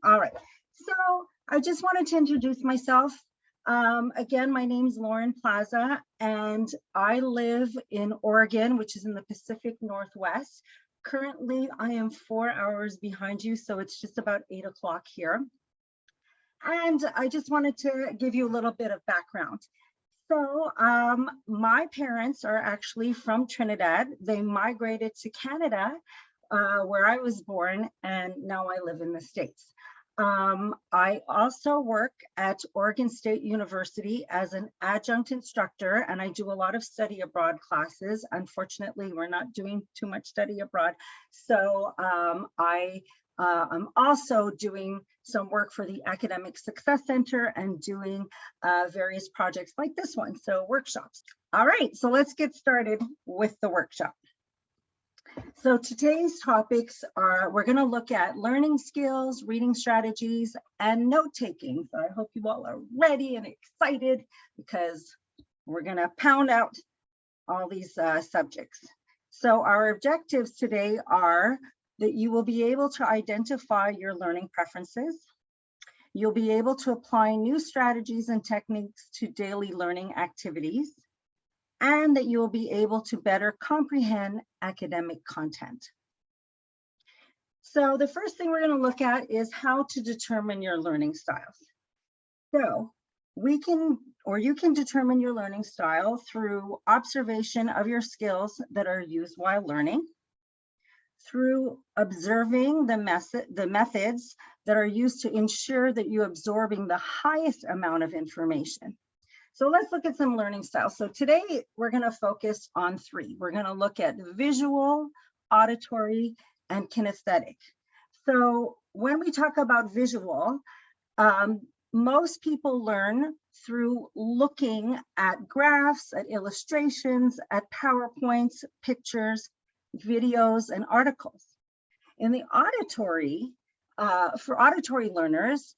All right, so I just wanted to introduce myself. Again, my name is Lauren Plaza, and I live in Oregon, which is in the Pacific Northwest. Currently, I am 4 hours behind you, so it's just about 8 o'clock here. And I just wanted to give you a little bit of background. So my parents are actually from Trinidad. They migrated to Canada, where I was born, and now I live in the States. I also work at Oregon State University as an adjunct instructor, and I do a lot of study abroad classes. Unfortunately, we're not doing too much study abroad. So I'm also doing some work for the Academic Success Center and doing various projects like this one, so workshops. All right, so let's get started with the workshop. So today's topics are, we're going to look at learning skills, reading strategies, and note-taking. So I hope you all are ready and excited because we're going to pound out all these subjects. So our objectives today are that you will be able to identify your learning preferences. You'll be able to apply new strategies and techniques to daily learning activities, and that you will be able to better comprehend academic content. So the first thing we're going to look at is how to determine your learning styles. So you can determine your learning style through observation of your skills that are used while learning, through observing the methods that are used to ensure that you're absorbing the highest amount of information. So let's look at some learning styles. So today we're going to focus on 3. We're going to look at visual, auditory, and kinesthetic. So when we talk about visual, most people learn through looking at graphs, at illustrations, at PowerPoints, pictures, videos, and articles. In the auditory, for auditory learners,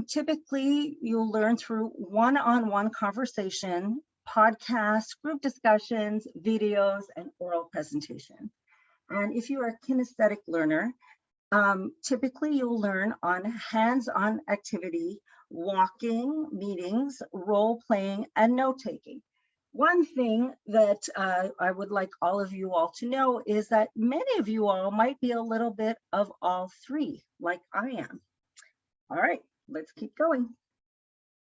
typically you'll learn through one-on-one conversation, podcasts, group discussions, videos, and oral presentation. And if you are a kinesthetic learner, typically you'll learn on hands-on activity, walking, meetings, role-playing, and note-taking. One thing that I would like all of you all to know is that many of you all might be a little bit of all 3, like I am. All right, let's keep going.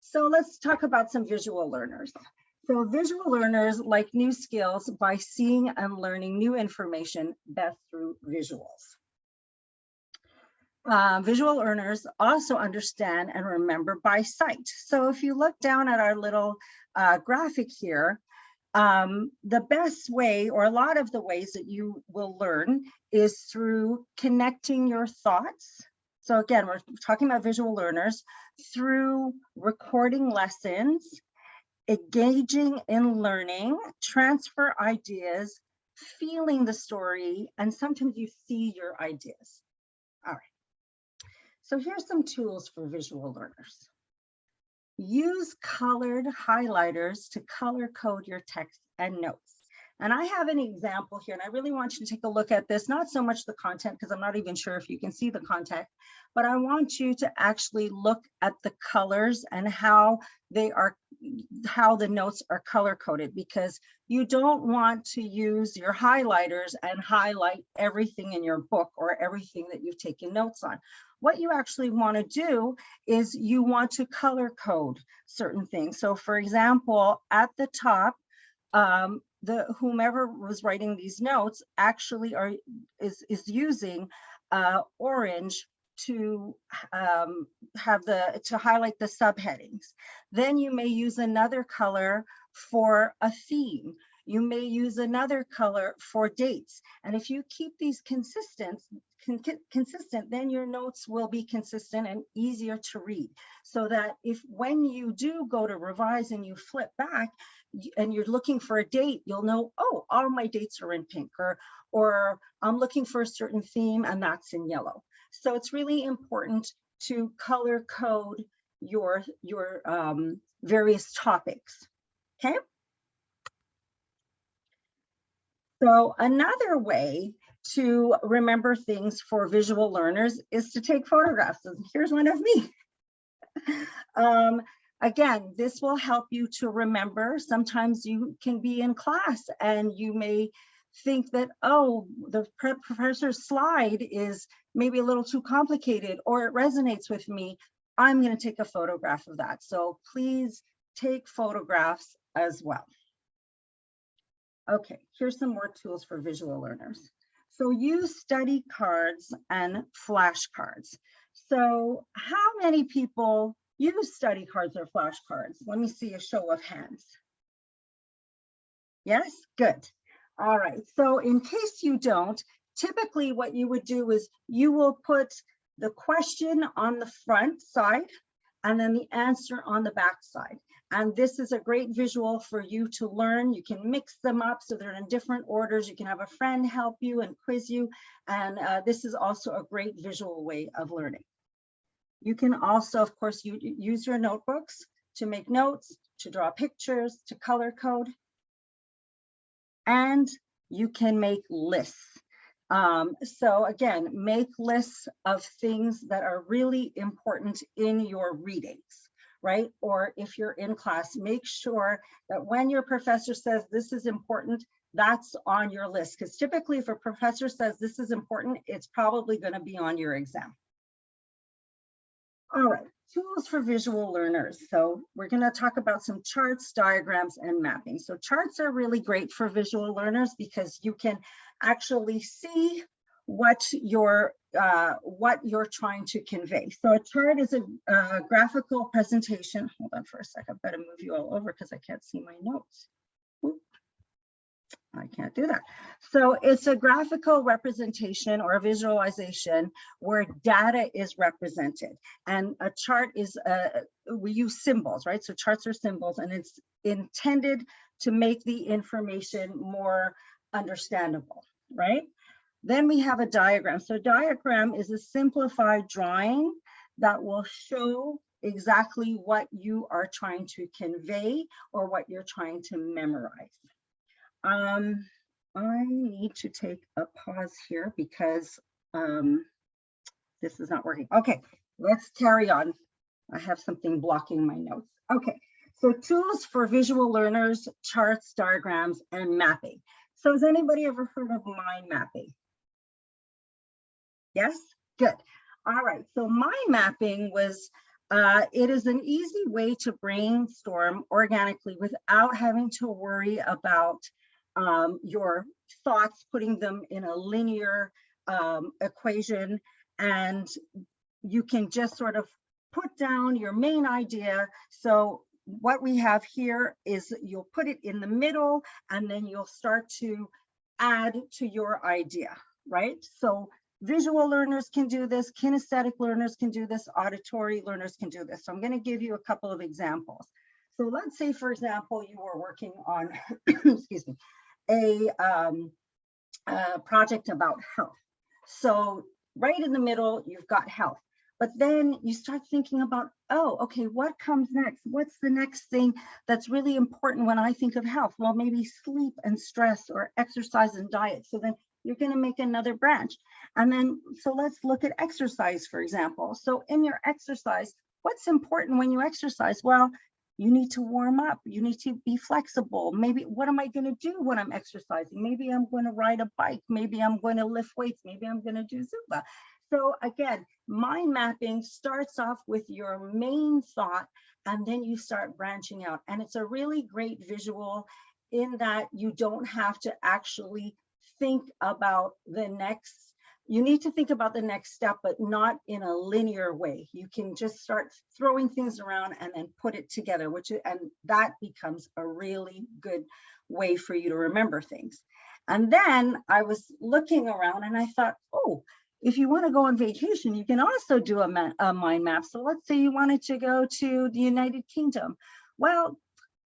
So let's talk about some visual learners. So visual learners like new skills by seeing and learning new information best through visuals. Visual learners also understand and remember by sight. So if you look down at our little graphic here, the best way, or a lot of the ways that you will learn, is through connecting your thoughts. So again, we're talking about visual learners, through recording lessons, engaging in learning, transfer ideas, feeling the story, and sometimes you see your ideas. All right. So here's some tools for visual learners. Use colored highlighters to color code your text and notes. And I have an example here, and I really want you to take a look at this, not so much the content, because I'm not even sure if you can see the content, but I want you to actually look at the colors and how the notes are color coded, because you don't want to use your highlighters and highlight everything in your book or everything that you've taken notes on. What you actually want to do is you want to color code certain things. So for example, at the top, whomever was writing these notes actually is using orange to highlight the subheadings. Then you may use another color for a theme. You may use another color for dates. And if you keep these consistent, then your notes will be consistent and easier to read. So that when you do go to revise and you flip back and you're looking for a date, you'll know, oh, all my dates are in pink, or I'm looking for a certain theme and that's in yellow. So it's really important to color code your various topics, okay? So another way to remember things for visual learners is to take photographs. And here's one of me. Again, this will help you to remember. Sometimes you can be in class and you may think that, oh, the professor's slide is maybe a little too complicated or it resonates with me. I'm going to take a photograph of that. So please take photographs as well. Okay, here's some more tools for visual learners. So use study cards and flashcards. So how many people use study cards or flashcards? Let me see a show of hands. Yes, good. All right, so in case you don't, typically what you would do is you will put the question on the front side and then the answer on the back side. And this is a great visual for you to learn. You can mix them up so they're in different orders. You can have a friend help you and quiz you. And this is also a great visual way of learning. You can also, of course, use your notebooks to make notes, to draw pictures, to color code. And you can make lists. So again, make lists of things that are really important in your readings, right? Or if you're in class, make sure that when your professor says this is important, that's on your list. Because typically if a professor says this is important, it's probably going to be on your exam. All right, tools for visual learners. So we're going to talk about some charts, diagrams, and mapping. So charts are really great for visual learners because you can actually see what you're trying to convey. So a chart is a graphical presentation. Hold on for a second, I've got to move you all over because I can't see my notes. Oop. I can't do that. So it's a graphical representation or a visualization where data is represented. And a chart is, we use symbols, right? So charts are symbols and it's intended to make the information more understandable, right? Then we have a diagram. So a diagram is a simplified drawing that will show exactly what you are trying to convey or what you're trying to memorize. I need to take a pause here because this is not working. Okay, let's carry on. I have something blocking my notes. Okay, so tools for visual learners, charts, diagrams, and mapping. So has anybody ever heard of mind mapping? Yes, good. All right, so mind mapping was, it is an easy way to brainstorm organically without having to worry about your thoughts, putting them in a linear equation, and you can just sort of put down your main idea. So what we have here is you'll put it in the middle and then you'll start to add to your idea, right? So visual learners can do this, kinesthetic learners can do this, auditory learners can do this. So I'm going to give you a couple of examples. So let's say, for example, you were working on, excuse me, a project about health. So right in the middle, you've got health. But then you start thinking about, oh, okay, what comes next? What's the next thing that's really important when I think of health? Well, maybe sleep and stress or exercise and diet. So then you're going to make another branch. And then, so let's look at exercise, for example. So in your exercise, what's important when you exercise? Well, you need to warm up. You need to be flexible. Maybe what am I going to do when I'm exercising? Maybe I'm going to ride a bike. Maybe I'm going to lift weights. Maybe I'm going to do Zumba. So again, mind mapping starts off with your main thought, and then you start branching out. And it's a really great visual in that you don't have to actually think about the next. You need to think about the next step, but not in a linear way. You can just start throwing things around and then put it together, and that becomes a really good way for you to remember things. And then I was looking around and I thought, oh, if you want to go on vacation, you can also do a mind map. So let's say you wanted to go to the United Kingdom. Well,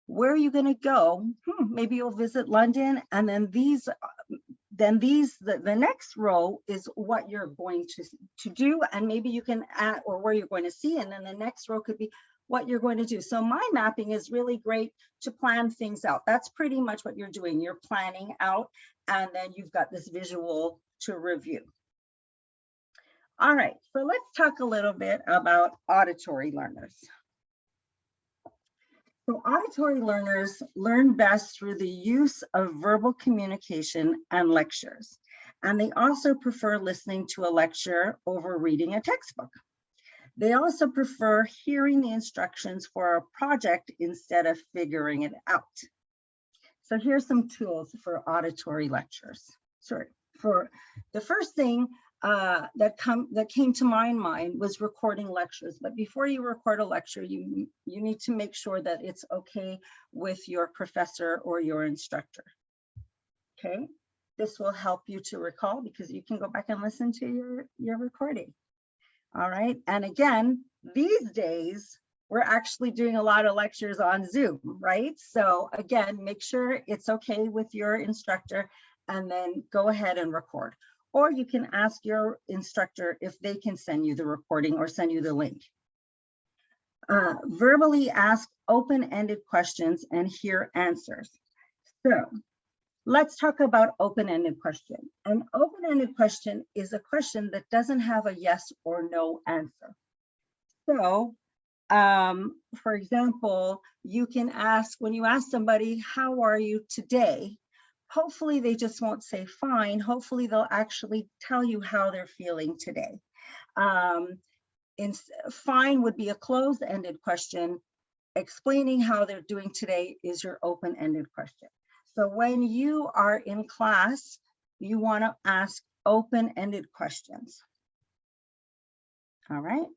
where are you going to go? Maybe you'll visit London, and then the next row is what you're going to do, and maybe you can add, or where you're going to see, and then the next row could be what you're going to do. So mind mapping is really great to plan things out. That's pretty much what you're doing. You're planning out, and then you've got this visual to review. All right, so let's talk a little bit about auditory learners. So auditory learners learn best through the use of verbal communication and lectures. And they also prefer listening to a lecture over reading a textbook. They also prefer hearing the instructions for a project instead of figuring it out. So here's some tools for auditory lectures. Sorry, for the first thing that came to my mind was recording lectures. But before you record a lecture, you need to make sure that it's okay with your professor or your instructor. Okay, this will help you to recall because you can go back and listen to your recording. All right, and again, these days, we're actually doing a lot of lectures on Zoom, right? So again, make sure it's okay with your instructor and then go ahead and record. Or you can ask your instructor if they can send you the recording or send you the link. Verbally ask open-ended questions and hear answers. So let's talk about open-ended question. An open-ended question is a question that doesn't have a yes or no answer. So, for example, you can ask, when you ask somebody, how are you today? Hopefully they just won't say fine. Hopefully they'll actually tell you how they're feeling today. Fine would be a closed-ended question. Explaining how they're doing today is your open-ended question. So when you are in class, you want to ask open-ended questions. All right.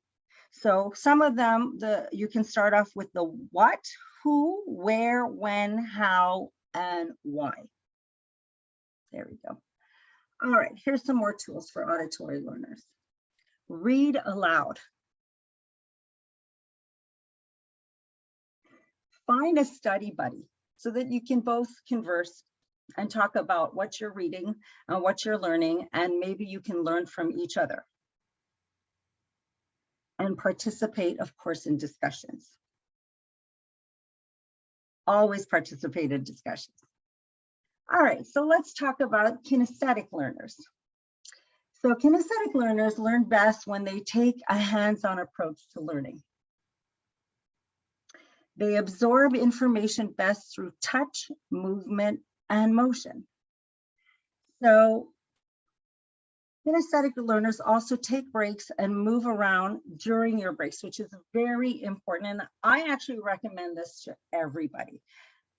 So some of them, you can start off with the what, who, where, when, how, and why. There we go. All right, here's some more tools for auditory learners. Read aloud. Find a study buddy so that you can both converse and talk about what you're reading and what you're learning, and maybe you can learn from each other. And participate, of course, in discussions. Always participate in discussions. All right, so let's talk about kinesthetic learners. So kinesthetic learners learn best when they take a hands-on approach to learning. They absorb information best through touch, movement, and motion. So kinesthetic learners also take breaks and move around during your breaks, which is very important. And I actually recommend this to everybody.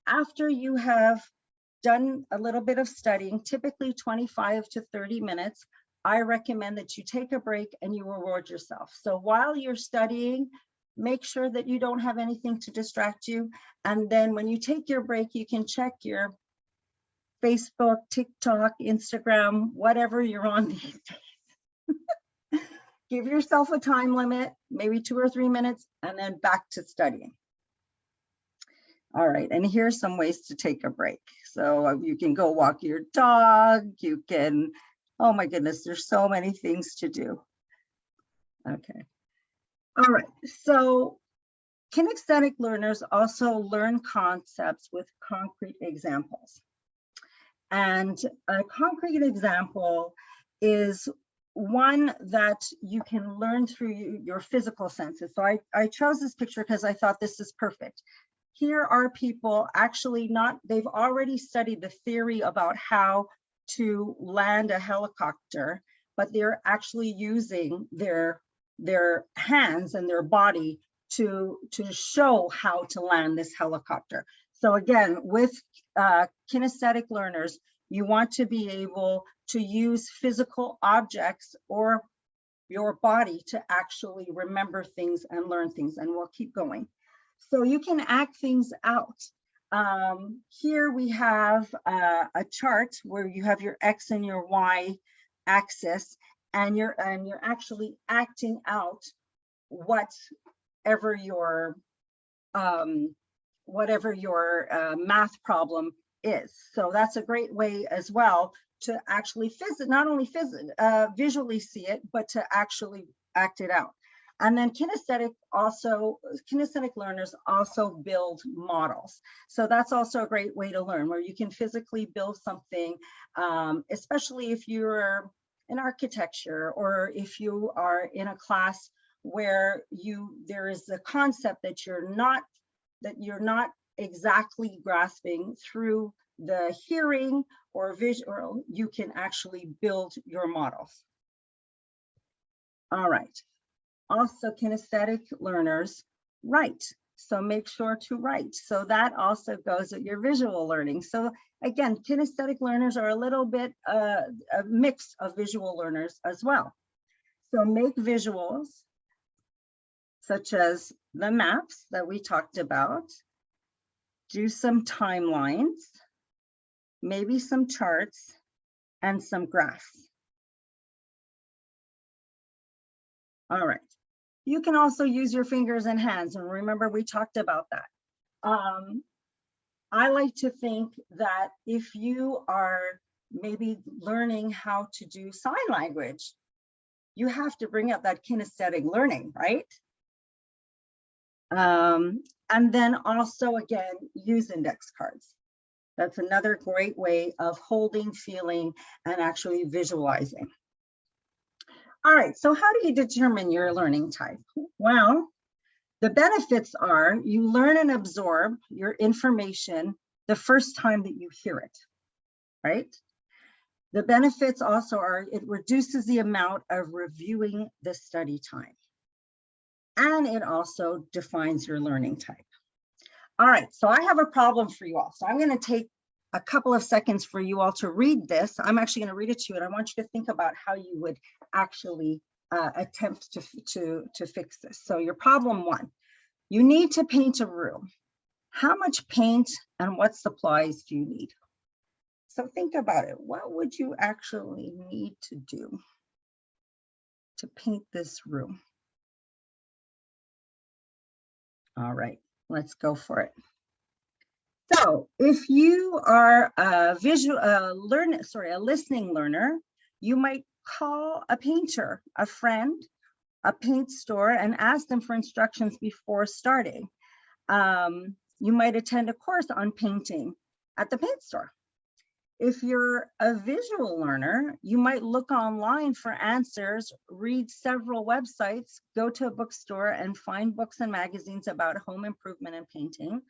After you have done a little bit of studying, typically 25 to 30 minutes, I recommend that you take a break and you reward yourself. So while you're studying, make sure that you don't have anything to distract you. And then when you take your break, you can check your Facebook, TikTok, Instagram, whatever you're on these days. Give yourself a time limit, maybe 2 or 3 minutes, and then back to studying. All right, and here's some ways to take a break. So you can go walk your dog, you can, oh my goodness, there's so many things to do. Okay. All right, so kinesthetic learners also learn concepts with concrete examples. And a concrete example is one that you can learn through your physical senses. So I chose this picture because I thought this is perfect. Here are people actually they've already studied the theory about how to land a helicopter, but they're actually using their hands and their body to show how to land this helicopter. So again, with kinesthetic learners, you want to be able to use physical objects or your body to actually remember things and learn things, and we'll keep going. So you can act things out. Here we have a chart where you have your X and your Y axis, and you're actually acting out whatever your math problem is. So that's a great way as well to actually not only visually see it, but to actually act it out. And then kinesthetic learners also build models. So that's also a great way to learn, where you can physically build something, especially if you're in architecture, or if you are in a class where there is a concept that you're not exactly grasping through the hearing or visual, you can actually build your models. All right. Also, kinesthetic learners write. So make sure to write. So that also goes with your visual learning. So again, kinesthetic learners are a little bit a mix of visual learners as well. So make visuals, such as the maps that we talked about. Do some timelines, maybe some charts, and some graphs. All right. You can also use your fingers and hands. And remember, we talked about that. I like to think that if you are maybe learning how to do sign language, you have to bring up that kinesthetic learning, right? And then also, again, use index cards. That's another great way of holding, feeling, and actually visualizing. All right, so how do you determine your learning type? Well, the benefits are you learn and absorb your information the first time that you hear it, right? The benefits also are it reduces the amount of reviewing the study time. And it also defines your learning type. All right, so I have a problem for you all. So I'm going to take a couple of seconds for you all to read this. I'm actually going to read it to you, and I want you to think about how you would actually attempt to fix this. So your problem 1, you need to paint a room. How much paint and what supplies do you need? So think about it. What would you actually need to do to paint this room? All right, let's go for it. So if you are a listening learner, you might call a painter, a friend, a paint store, and ask them for instructions before starting. You might attend a course on painting at the paint store. If you're a visual learner, you might look online for answers, read several websites, go to a bookstore and find books and magazines about home improvement and painting,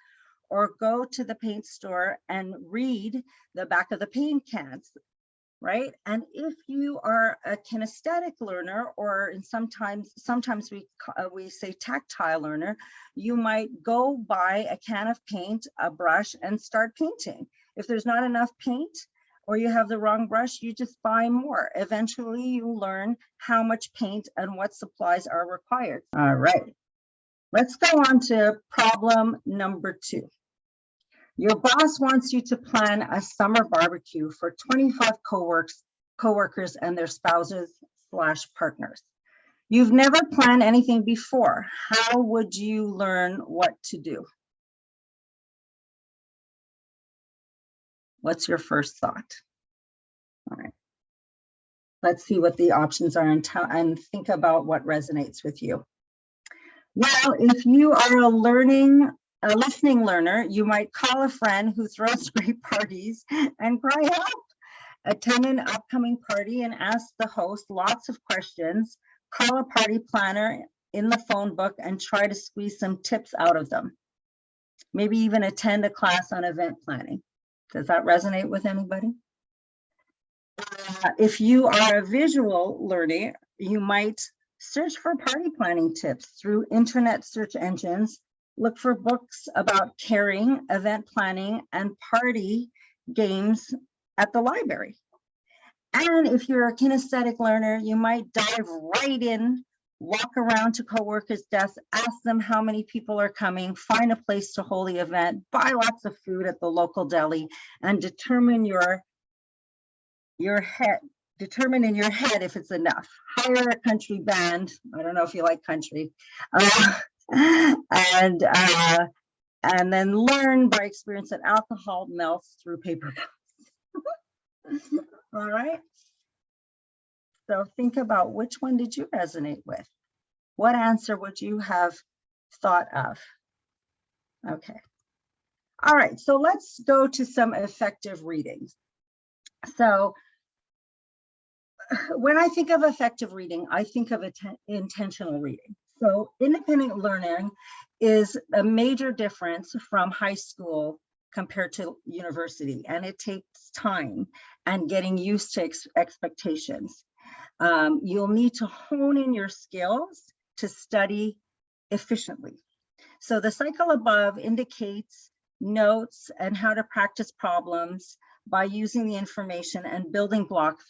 or go to the paint store and read the back of the paint cans, right? And if you are a kinesthetic learner, or sometimes we say tactile learner, you might go buy a can of paint, a brush, and start painting. If there's not enough paint, or you have the wrong brush, you just buy more. Eventually you learn how much paint and what supplies are required. All right, let's go on to problem number 2. Your boss wants you to plan a summer barbecue for 25 coworkers and their spouses/partners. You've never planned anything before. How would you learn what to do? What's your first thought? All right. Let's see what the options are and think about what resonates with you. Well, if you are a listening learner, you might call a friend who throws great parties and cry help. Attend an upcoming party and ask the host lots of questions. Call a party planner in the phone book and try to squeeze some tips out of them. Maybe even attend a class on event planning. Does that resonate with anybody? If you are a visual learner, you might search for party planning tips through internet search engines. Look for books about caring, event planning, and party games at the library. And if you're a kinesthetic learner, you might dive right in, walk around to coworkers' desks, ask them how many people are coming, find a place to hold the event, buy lots of food at the local deli, and determine in your head if it's enough. Hire a country band. I don't know if you like country. And then learn by experience that alcohol melts through paper cups. All right. So think about which one did you resonate with? What answer would you have thought of? Okay. All right, so let's go to some effective readings. So when I think of effective reading, I think of intentional reading. So independent learning is a major difference from high school compared to university, and it takes time and getting used to expectations. You'll need to hone in your skills to study efficiently. So the cycle above indicates notes and how to practice problems by using the information and building blocks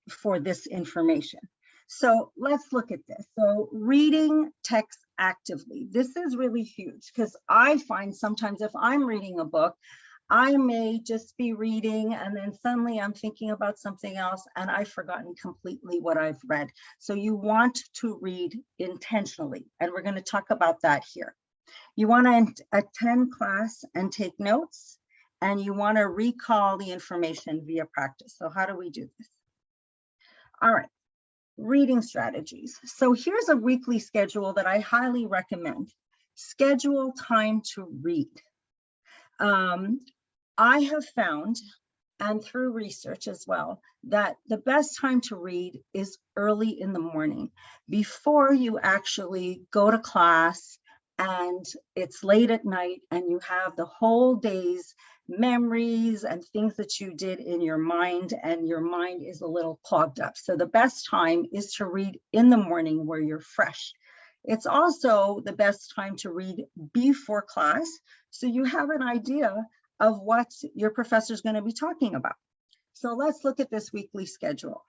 for this information. So let's look at this. So reading text actively. This is really huge because I find sometimes if I'm reading a book, I may just be reading and then suddenly I'm thinking about something else and I've forgotten completely what I've read. So you want to read intentionally, and we're going to talk about that here. You want to attend class and take notes, and you want to recall the information via practice. So how do we do this? All right, reading strategies. So here's a weekly schedule that I highly recommend. Schedule time to read. I have found, and through research as well, that the best time to read is early in the morning, before you actually go to class and it's late at night and you have the whole day's memories and things that you did in your mind, and your mind is a little clogged up. So the best time is to read in the morning where you're fresh. It's also the best time to read before class, so you have an idea of what your professor is going to be talking about. So let's look at this weekly schedule.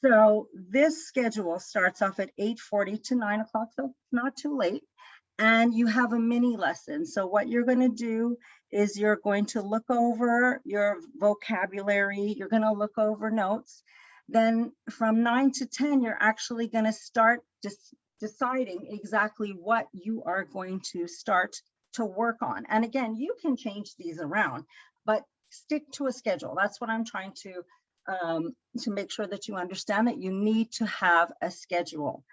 So this schedule starts off at 8:40 to 9 o'clock, so it's not too late. And you have a mini lesson. So what you're going to do is you're going to look over your vocabulary, you're going to look over notes. Then from 9 to 10, you're actually going to start deciding exactly what you are going to start to work on. And again, you can change these around, but stick to a schedule. That's what I'm trying to make sure that you understand, that you need to have a schedule.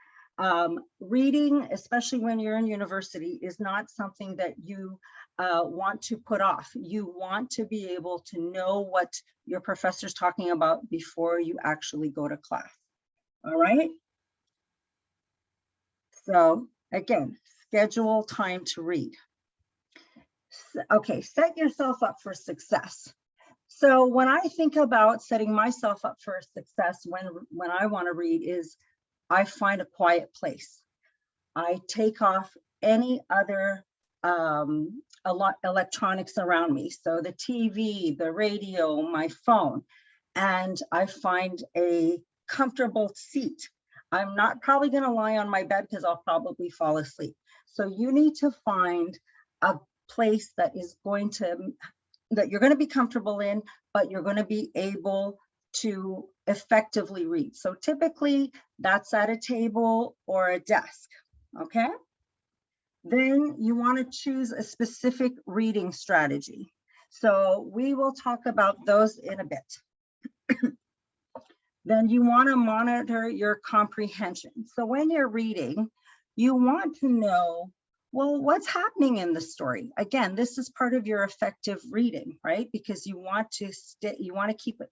Reading, especially when you're in university, is not something that you want to put off. You want to be able to know what your professor's talking about before you actually go to class. All right. So again, schedule time to read. Okay, set yourself up for success. So when I think about setting myself up for success when I want to read, is I find a quiet place. I take off any other electronics around me. So the TV, the radio, my phone, and I find a comfortable seat. I'm not probably going to lie on my bed because I'll probably fall asleep. So you need to find a place that is going to, that you're going to be comfortable in, but you're going to be able to effectively read. So typically that's at a table or a desk, okay? Then you want to choose a specific reading strategy. So we will talk about those in a bit. Then you want to monitor your comprehension. So when you're reading, you want to know, well, what's happening in the story? Again, this is part of your effective reading, right? Because you want to keep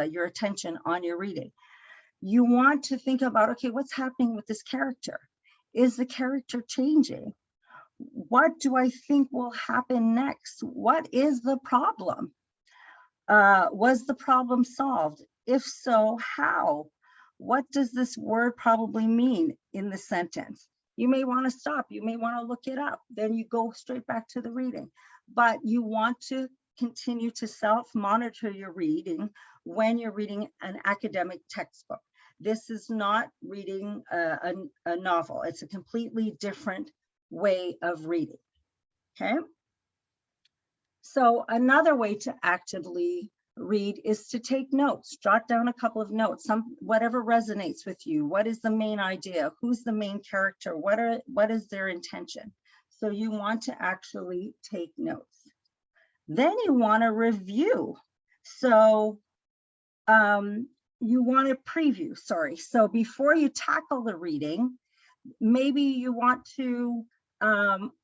your attention on your reading. You want to think about, okay, what's happening with this character? Is the character changing? What do I think will happen next? What is the problem? Was the problem solved? If so, how? What does this word probably mean in the sentence? You may want to stop, you may want to look it up, then you go straight back to the reading. But you want to continue to self-monitor your reading when you're reading an academic textbook. This is not reading a novel. It's a completely different way of reading, okay? So another way to actively read is to take notes. Jot down a couple of notes, whatever resonates with you. What is the main idea? Who's the main character? What is their intention? So you want to actually take notes. Then you want to review. So you want to preview, sorry. So before you tackle the reading, Maybe you want to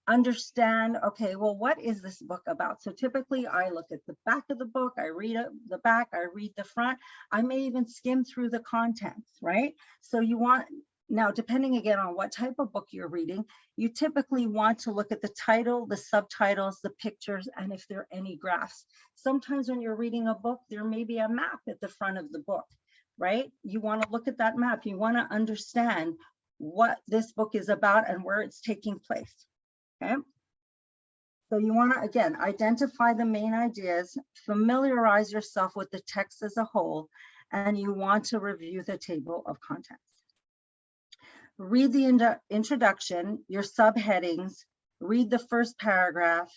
understand, okay, well, what is this book about? So typically I look at the back of the book, I read the back, I read the front, I may even skim through the contents, right? So you want, now depending again on what type of book you're reading, you typically want to look at the title, the subtitles, the pictures, and if there are any graphs. Sometimes when you're reading a book, there may be a map at the front of the book, right? You want to look at that map, you want to understand what this book is about and where it's taking place, okay? So you want to, again, identify the main ideas, familiarize yourself with the text as a whole, and you want to review the table of contents. Read the introduction, your subheadings, read the first paragraph,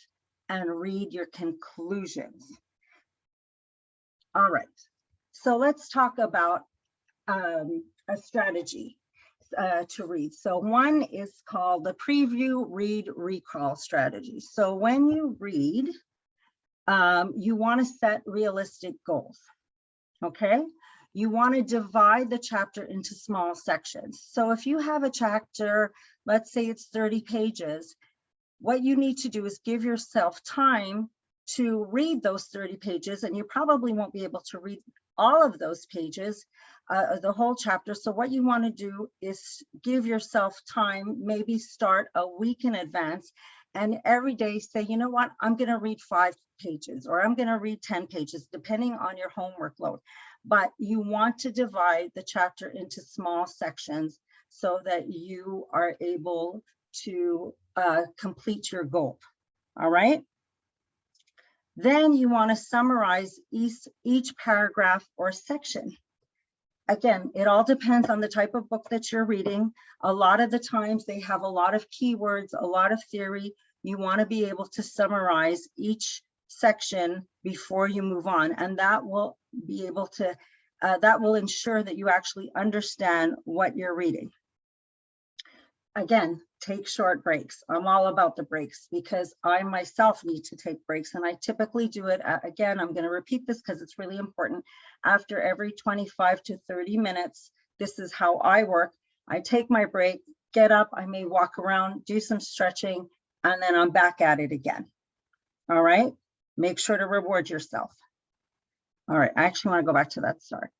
and read your conclusions. All right, so let's talk about a strategy to read. So one is called the preview, read, recall strategy. So when you read, you want to set realistic goals, okay? You want to divide the chapter into small sections. So if you have a chapter, let's say it's 30 pages, what you need to do is give yourself time to read those 30 pages, and you probably won't be able to read all of those pages, the whole chapter. So what you want to do is give yourself time, maybe start a week in advance, and every day say, you know what, I'm going to read 5 pages, or I'm going to read 10 pages, depending on your homework load. But you want to divide the chapter into small sections so that you are able to complete your goal. All right. Then you want to summarize each paragraph or section. Again, it all depends on the type of book that you're reading. A lot of the times they have a lot of keywords, a lot of theory. You want to be able to summarize each section before you move on, and that will be able to, that will ensure that you actually understand what you're reading. Again, take short breaks. I'm all about the breaks because I myself need to take breaks, and I typically do it. Again, I'm going to repeat this because it's really important. After every 25 to 30 minutes, this is how I work. I take my break, get up, I may walk around, do some stretching, and then I'm back at it again. All right, make sure to reward yourself. All right, I actually want to go back to that start.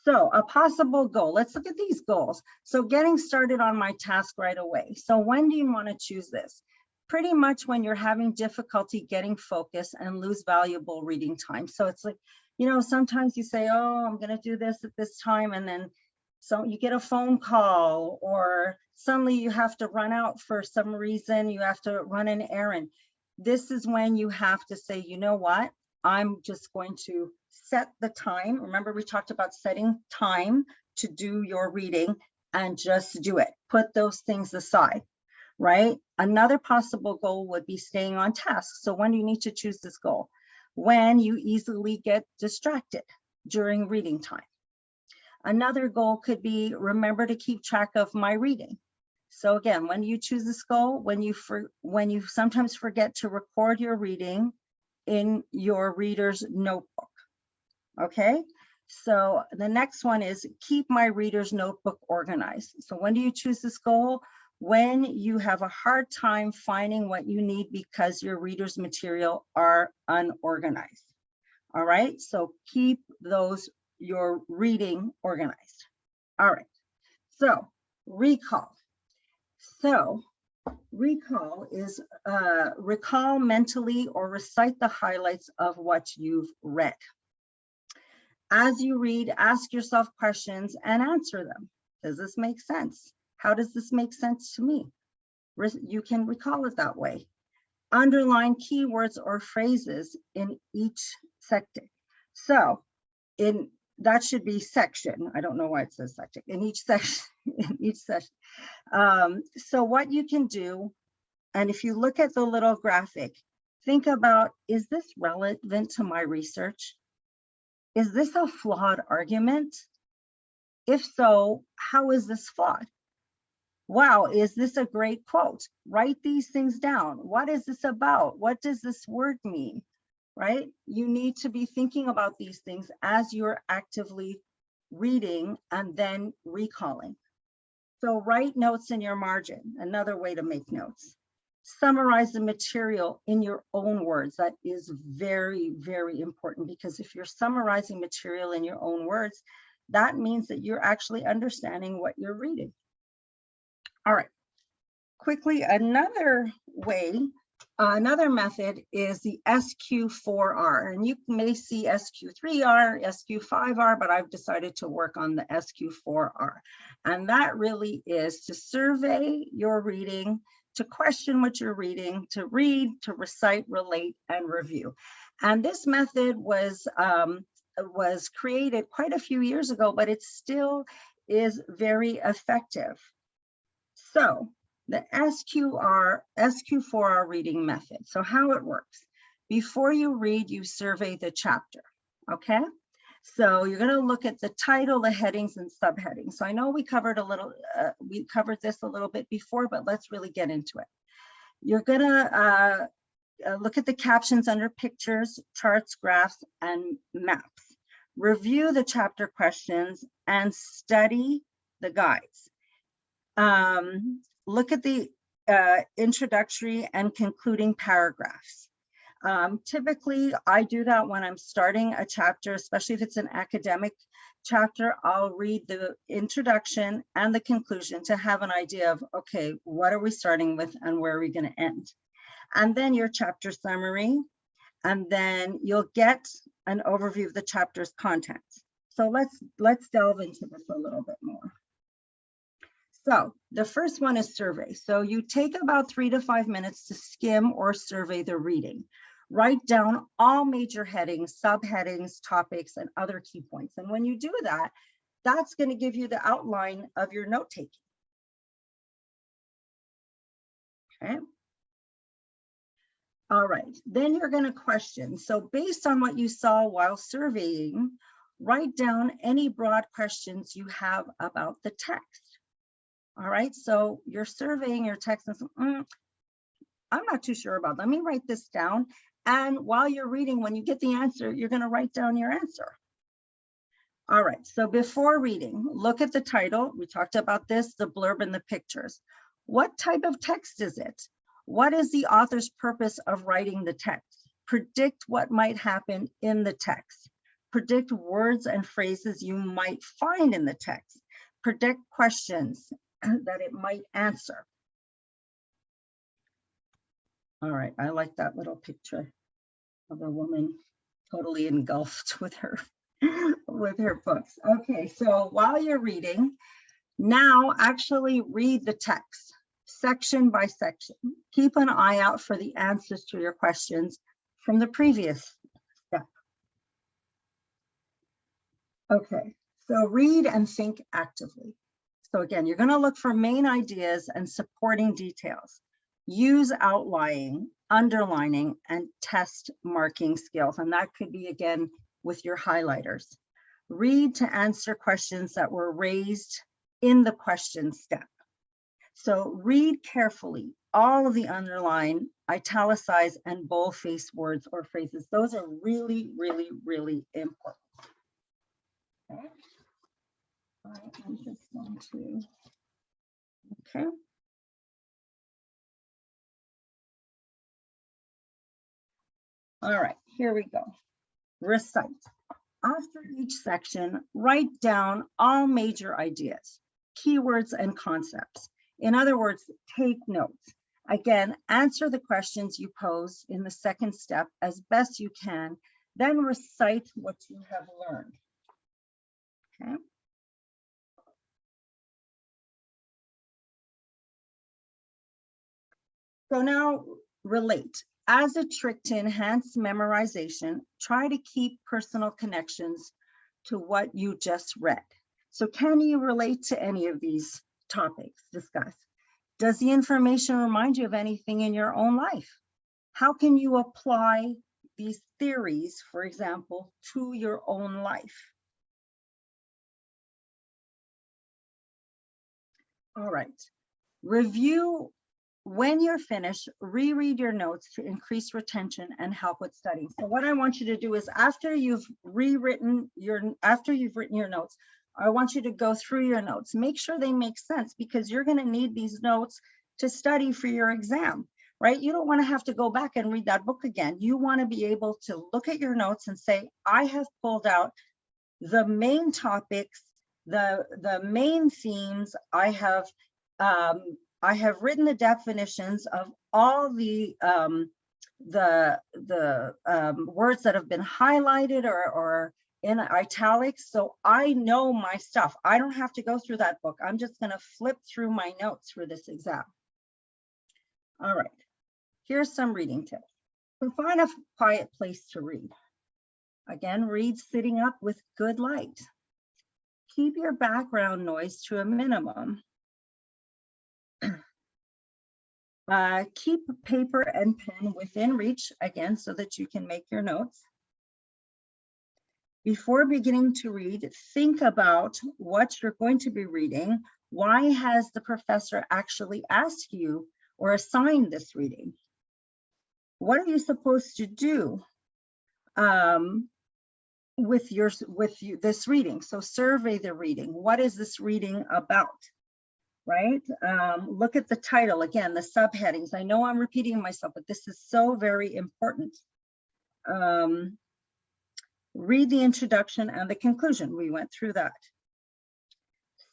So a possible goal, let's look at these goals. So getting started on my task right away. So when do you want to choose this? Pretty much when you're having difficulty getting focused and lose valuable reading time. So it's like, you know, sometimes you say, oh, I'm going to do this at this time, and then so you get a phone call, or suddenly you have to run out for some reason, you have to run an errand. This is when you have to say, you know what? I'm just going to set the time. Remember, we talked about setting time to do your reading, and just do it. Put those things aside, right? Another possible goal would be staying on task. So when do you need to choose this goal? When you easily get distracted during reading time. Another goal could be remember to keep track of my reading. So again, when you choose this goal, when you sometimes forget to record your reading in your reader's notebook. Okay, so the next one is keep my reader's notebook organized. So when do you choose this goal? When you have a hard time finding what you need because your reader's material are unorganized. All right, so keep your reading organized. All right, so recall. So recall is recall mentally or recite the highlights of what you've read. As you read, ask yourself questions and answer them. Does this make sense? How does this make sense to me? You can recall it that way. Underline keywords or phrases in each section. So that should be section. I don't know why it says section. In each section, so what you can do, and if you look at the little graphic, think about, is this relevant to my research? Is this a flawed argument? If so, how is this flawed? Wow, is this a great quote? Write these things down. What is this about? What does this word mean? Right? You need to be thinking about these things as you're actively reading and then recalling. So write notes in your margin, another way to make notes. Summarize the material in your own words. That is very, very important, because if you're summarizing material in your own words, that means that you're actually understanding what you're reading. All right, quickly, another way, another method is the SQ4R, and you may see SQ3R, SQ5R, but I've decided to work on the SQ4R. And that really is to survey your reading, to question what you're reading, to read, to recite, relate, and review. And this method was created quite a few years ago, but it still is very effective. So the SQ4R reading method. So how it works: before you read, you survey the chapter, okay? So you're going to look at the title, the headings, and subheadings. So I know we covered this a little bit before, but let's really get into it. You're going to look at the captions under pictures, charts, graphs, and maps. Review the chapter questions and study the guides. Look at the introductory and concluding paragraphs. Typically, I do that when I'm starting a chapter, especially if it's an academic chapter. I'll read the introduction and the conclusion to have an idea of, okay, what are we starting with and where are we going to end? And then your chapter summary, and then you'll get an overview of the chapter's content. So let's delve into this a little bit more. So the first one is survey. So you take about 3 to 5 minutes to skim or survey the reading. Write down all major headings, subheadings, topics, and other key points. And when you do that, that's going to give you the outline of your note taking. Okay. All right, then you're going to question. So based on what you saw while surveying, write down any broad questions you have about the text. All right, so you're surveying your text and I'm not too sure about that. Let me write this down. And while you're reading, when you get the answer, you're going to write down your answer. All right, so before reading, look at the title. We talked about this, the blurb and the pictures. What type of text is it? What is the author's purpose of writing the text? Predict what might happen in the text. Predict words and phrases you might find in the text. Predict questions that it might answer. All right, I like that little picture of a woman totally engulfed with her books. Okay, so while you're reading, now actually read the text section by section. Keep an eye out for the answers to your questions from the previous step. Okay, so read and think actively. So again, you're going to look for main ideas and supporting details. Use outlining, underlining, and test marking skills. And that could be, again, with your highlighters. Read to answer questions that were raised in the question step. So read carefully all of the underline, italicized, and bold-faced words or phrases. Those are really, really, really important. Okay. All right, I'm just going to, okay. All right, here we go. Recite. After each section, write down all major ideas, keywords, and concepts. In other words, take notes. Again, answer the questions you pose in the second step as best you can, then recite what you have learned. Okay. So now relate. As a trick to enhance memorization, try to keep personal connections to what you just read. So can you relate to any of these topics discussed? Does the information remind you of anything in your own life? How can you apply these theories, for example, to your own life? All right. Review. When you're finished, reread your notes to increase retention and help with studying. So what I want you to do is after you've written your notes, I want you to go through your notes. Make sure they make sense, because you're going to need these notes to study for your exam, right? You don't want to have to go back and read that book again. You want to be able to look at your notes and say, I have pulled out the main topics, the main themes. I have written the definitions of all the words that have been highlighted or in italics. So I know my stuff. I don't have to go through that book. I'm just going to flip through my notes for this exam. All right, here's some reading tips. So find a quiet place to read. Again, read sitting up with good light. Keep your background noise to a minimum. Keep paper and pen within reach, again, so that you can make your notes. Before beginning to read, think about what you're going to be reading. Why has the professor actually asked you or assigned this reading? What are you supposed to do with this reading? So survey the reading. What is this reading about? Right? Look at the title, again, the subheadings. I know I'm repeating myself, but this is so very important. Read the introduction and the conclusion. We went through that.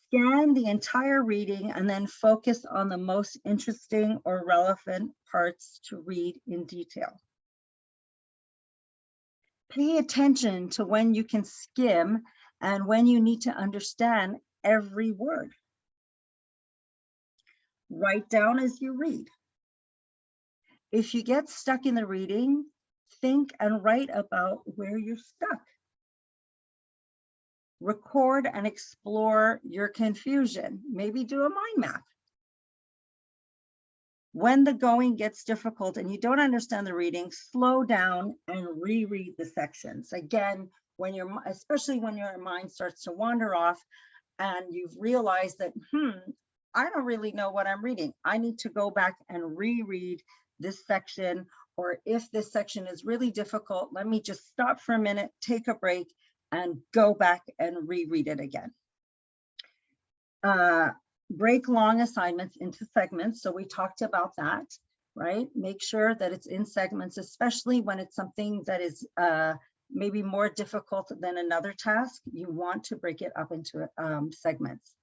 Scan the entire reading and then focus on the most interesting or relevant parts to read in detail. Pay attention to when you can skim and when you need to understand every word. Write down as you read. If you get stuck in the reading, think and write about where you're stuck. Record and explore your confusion. Maybe do a mind map. When the going gets difficult and you don't understand the reading, slow down and reread the sections. Again, especially when your mind starts to wander off and you've realized that, I don't really know what I'm reading. I need to go back and reread this section, or if this section is really difficult, let me just stop for a minute, take a break, and go back and reread it again. Break long assignments into segments. So we talked about that, right? Make sure that it's in segments, especially when it's something that is maybe more difficult than another task. You want to break it up into segments.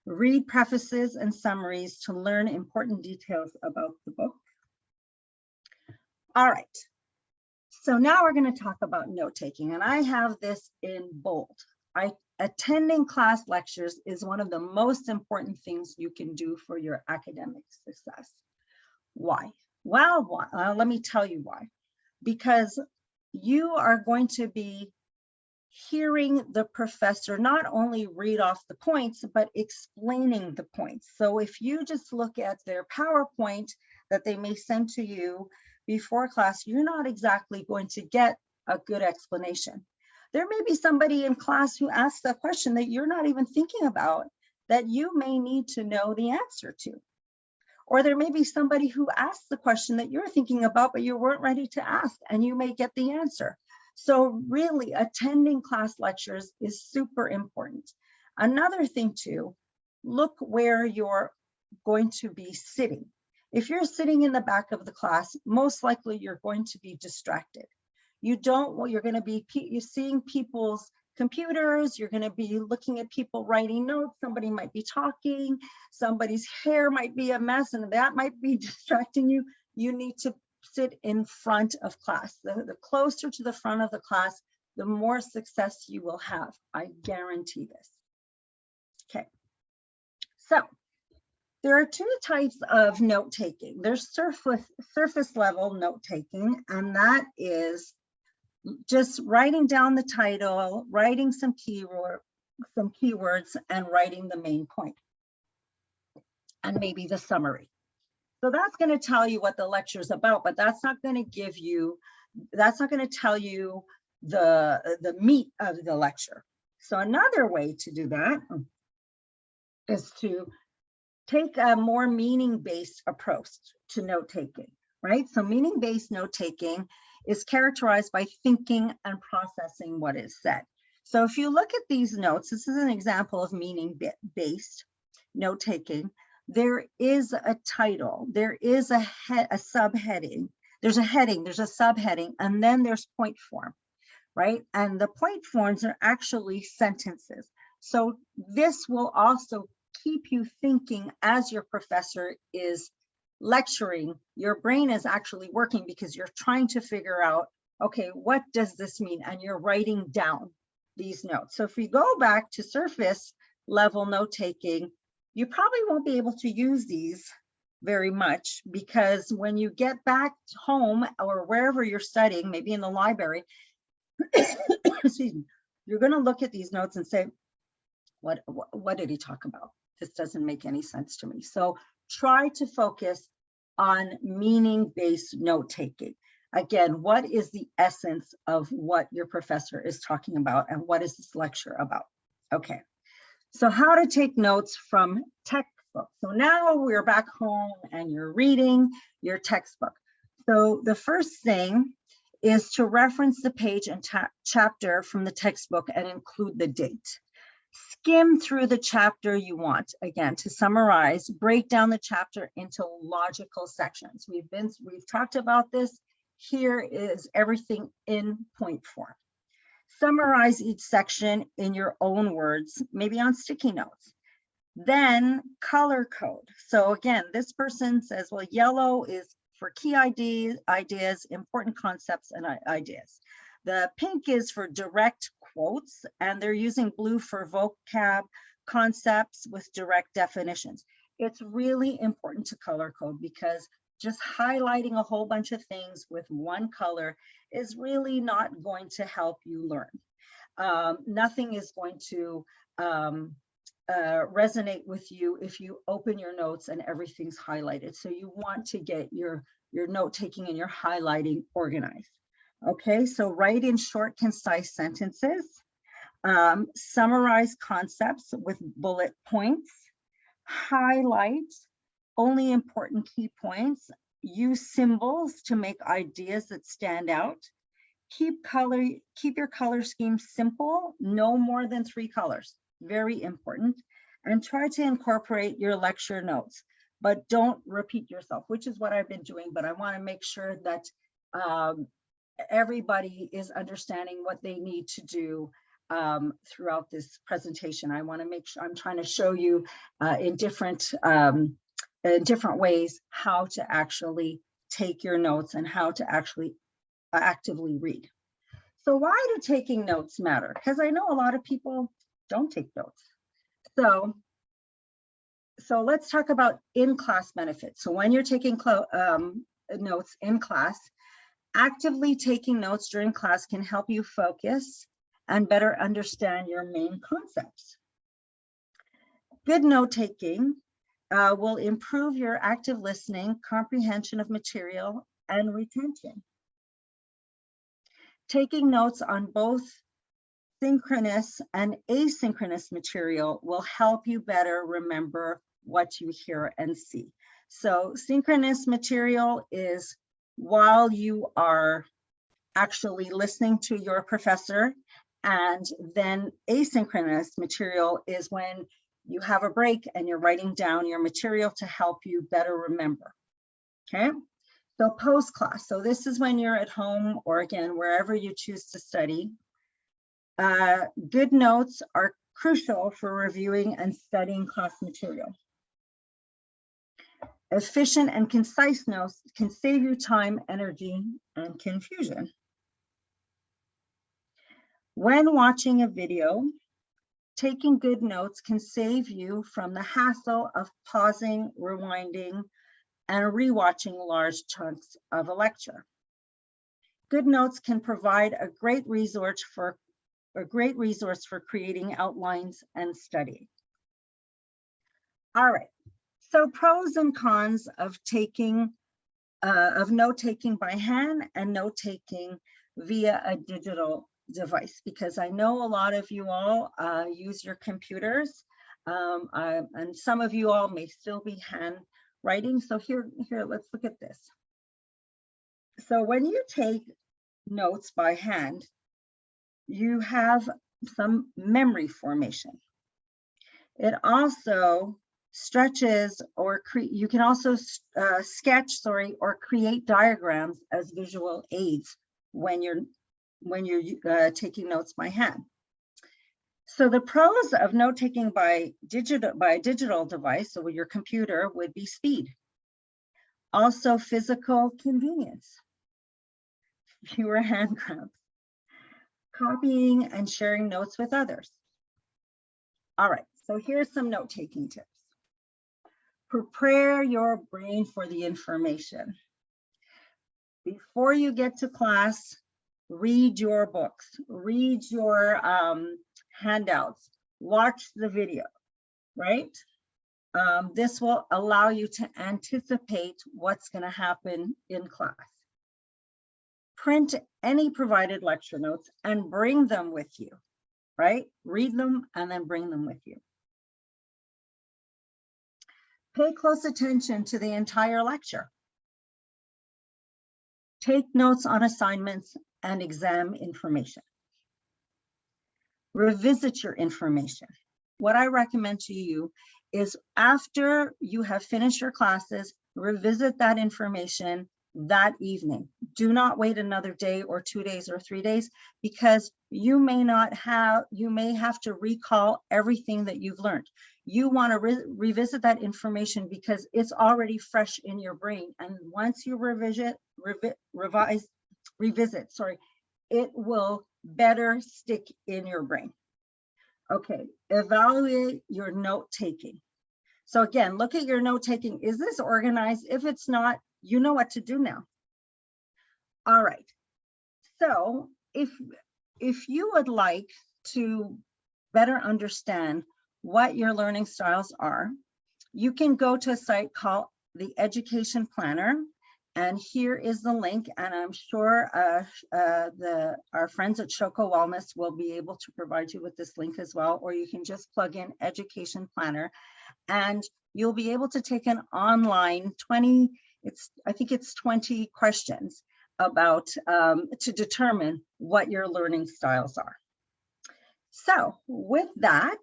Read prefaces and summaries to learn important details about the book. All right, so now we're going to talk about note-taking, and I have this in bold. Attending class lectures is one of the most important things you can do for your academic success. Why? Well, let me tell you why. Because you are going to be hearing the professor not only read off the points, but explaining the points. So if you just look at their PowerPoint that they may send to you before class, you're not exactly going to get a good explanation. There may be somebody in class who asks a question that you're not even thinking about that you may need to know the answer to. Or there may be somebody who asks the question that you're thinking about, but you weren't ready to ask, and you may get the answer. So really, attending class lectures is super important. Another thing too, look where you're going to be sitting. If you're sitting in the back of the class, most likely you're going to be distracted. You're going to be seeing people's computers, you're going to be looking at people writing notes, somebody might be talking, somebody's hair might be a mess, and that might be distracting you. You need to sit in front of class. The closer to the front of the class, the more success you will have. I guarantee this. Okay, so there are two types of note-taking. There's surface level note-taking, and that is just writing down the title, writing some keywords, and writing the main point, and maybe the summary. So that's going to tell you what the lecture is about, but that's not going to give you, that's not going to tell you the meat of the lecture. So another way to do that is to take a more meaning-based approach to note-taking, right? So meaning-based note-taking is characterized by thinking and processing what is said. So if you look at these notes, this is an example of meaning-based note-taking. There is a title, there is a subheading, there's a heading, there's a subheading, and then there's point form, right? And the point forms are actually sentences. So this will also keep you thinking as your professor is lecturing. Your brain is actually working because you're trying to figure out, okay, what does this mean? And you're writing down these notes. So if we go back to surface level note-taking, you probably won't be able to use these very much, because when you get back home or wherever you're studying, maybe in the library, excuse me, you're going to look at these notes and say, what did he talk about? This doesn't make any sense to me. So try to focus on meaning-based note-taking. Again, what is the essence of what your professor is talking about, and what is this lecture about? Okay, so how to take notes from textbook. So now we're back home and you're reading your textbook. So the first thing is to reference the page and chapter from the textbook and include the date. Skim through the chapter you want. Again, to summarize, break down the chapter into logical sections. We've talked about this. Here is everything in point form. Summarize each section in your own words, maybe on sticky notes. Then color code. So again, this person says, well, yellow is for key ideas, important concepts, and ideas. The pink is for direct quotes, and they're using blue for vocab concepts with direct definitions. It's really important to color code, because just highlighting a whole bunch of things with one color is really not going to help you learn. Nothing is going to resonate with you if you open your notes and everything's highlighted. So you want to get your note taking and your highlighting organized. Okay, so write in short, concise sentences. Summarize concepts with bullet points. Highlight only important key points. Use symbols to make ideas that stand out. Keep your color scheme simple, no more than 3 colors. Very important. And try to incorporate your lecture notes, but don't repeat yourself, which is what I've been doing. But I want to make sure that everybody is understanding what they need to do throughout this presentation. I want to make sure I'm trying to show you in different ways how to actually take your notes and how to actually actively read. So why do taking notes matter? Because I know a lot of people don't take notes. So let's talk about in-class benefits. So when you're taking notes in class, actively taking notes during class can help you focus and better understand your main concepts. Good note-taking will improve your active listening, comprehension of material, and retention. Taking notes on both synchronous and asynchronous material will help you better remember what you hear and see. So synchronous material is while you are actually listening to your professor, and then asynchronous material is when you have a break and you're writing down your material to help you better remember. Okay, so post class. So this is when you're at home, or again, wherever you choose to study. Good notes are crucial for reviewing and studying class material. Efficient and concise notes can save you time, energy, and confusion. When watching a video, taking good notes can save you from the hassle of pausing, rewinding, and rewatching large chunks of a lecture. Good notes can provide a great resource for creating outlines and study. All right, so pros and cons of note-taking by hand and note-taking via a digital device, because I know a lot of you all use your computers, and some of you all may still be handwriting. So here, let's look at this. So when you take notes by hand, you have some memory formation. It also stretches or you can also sketch, or create diagrams as visual aids when you're taking notes by hand. So the pros of note-taking by a digital device, so with your computer, would be speed. Also physical convenience, fewer hand cramps, copying and sharing notes with others. All right, so here's some note-taking tips. Prepare your brain for the information. Before you get to class, read your books, read your handouts, watch the video, right? This will allow you to anticipate what's going to happen in class. Print any provided lecture notes and bring them with you, right? Read them and then bring them with you. Pay close attention to the entire lecture. Take notes on assignments and exam information. Revisit your information. What I recommend to you is after you have finished your classes, revisit that information that evening. Do not wait another day or 2 days or 3 days, because you may have to recall everything that you've learned. You want to revisit that information because it's already fresh in your brain. And once you revisit, it will better stick in your brain. Okay, evaluate your note taking. So again, look at your note taking. Is this organized? If it's not, you know what to do now. All right. So if you would like to better understand what your learning styles are, you can go to a site called the Education Planner. And here is the link, and I'm sure our friends at Shoco Wellness will be able to provide you with this link as well, or you can just plug in Education Planner, and you'll be able to take an online 20 questions about to determine what your learning styles are. So with that,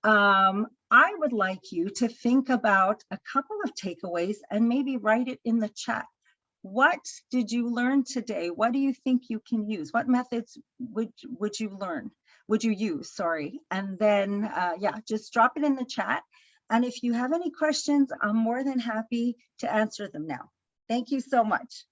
I would like you to think about a couple of takeaways and maybe write it in the chat. What did you learn today? What do you think you can use? What methods would you use, sorry. And then, yeah, just drop it in the chat. And if you have any questions, I'm more than happy to answer them now. Thank you so much.